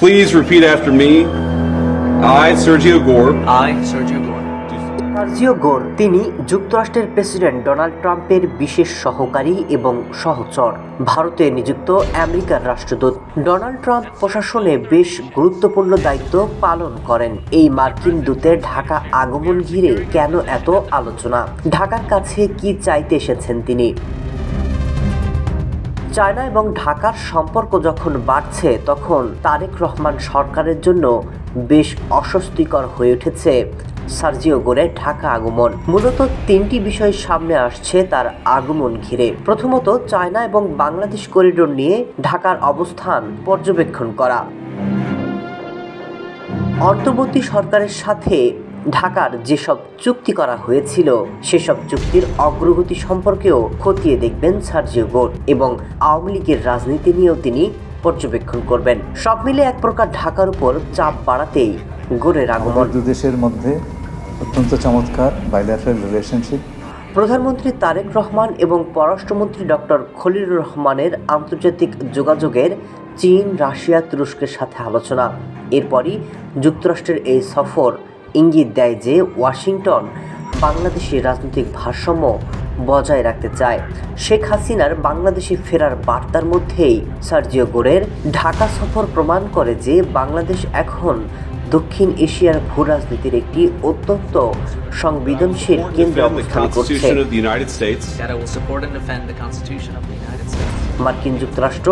Please repeat after me. I, Sergio Gore. I, Sergio Gore. Sergio গোর তিনি যুক্তরাষ্ট্রের president Donald ট্রাম্পের বিশেষ সহকারী এবং সহচর। ভারতে নিযুক্ত আমেরিকার রাষ্ট্রদূত। ডোনাল্ড ট্রাম্প প্রশাসনে বেশ গুরুত্বপূর্ণ দায়িত্ব পালন করেন। এই মার্কিন দূতের ঢাকা আগমন ঘিরে কেন এত আলোচনা? ঢাকার কাছে কি চাইতে এসেছেন তিনি? চায়না এবং ঢাকার সম্পর্ক যখন বাড়ছে, তখন তারেক রহমান সরকারের জন্য বেশ অস্বস্তিকর হয়ে উঠেছে সার্জিও গোরের ঢাকা আগমন। মূলত তিনটি বিষয় সামনে আসছে তার আগমন ঘিরে। প্রথমত, চায়না এবং বাংলাদেশ করিডোর নিয়ে ঢাকার অবস্থান পর্যবেক্ষণ করা। অন্তর্বর্তী সরকারের সাথে ঢাকার যেসব চুক্তি করা হয়েছিল, সেসব চুক্তির অগ্রগতি সম্পর্কেও খতিয়ে দেখবেন সার্জিও গোর, এবং আওয়ামী লীগের রাজনীতি নিয়েও তিনি পর্যবেক্ষণ করবেন। সব মিলে এক প্রকার ঢাকার উপর চাপ বাড়াতেই গোরের আগমন। দুই দেশের মধ্যে অত্যন্ত চমৎকার বাইল্যাটারাল রিলেশনশিপ। প্রধানমন্ত্রী তারেক রহমান এবং পররাষ্ট্রমন্ত্রী ডক্টর খলিলুর রহমানের আন্তর্জাতিক যোগাযোগের চীন, রাশিয়া, তুরস্কের সাথে আলোচনা। এরপরই যুক্তরাষ্ট্রের এই সফর ইঙ্গিত দেয় যে ওয়াশিংটন বাংলাদেশের রাজনৈতিক ভারসাম্য বজায় রাখতে চায়। শেখ হাসিনার বাংলাদেশে ফেরার বার্তার মধ্যেই সার্জিও গোরের ঢাকা সফর প্রমাণ করে যে বাংলাদেশ এখন দক্ষিণ এশিয়ার ভূ রাজনীতির একটি অত্যন্ত সংবেদনশীল কেন্দ্রে অবস্থান করছে। That I will support and defend the Constitution of the United States. মার্কিন যুক্তরাষ্ট্র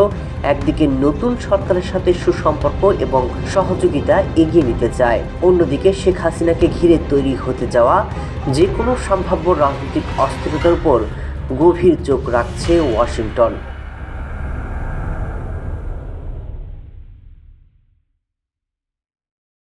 একদিকে নতুন সরকারের সাথে সুসম্পর্ক এবং সহযোগিতা এগিয়ে নিতে চায়, অন্যদিকে শেখ হাসিনাকে ঘিরে তৈরি হতে যাওয়া যে কোনো সম্ভাব্য রাজনৈতিক অস্থিরতার উপর গভীর চোখ রাখছে ওয়াশিংটন।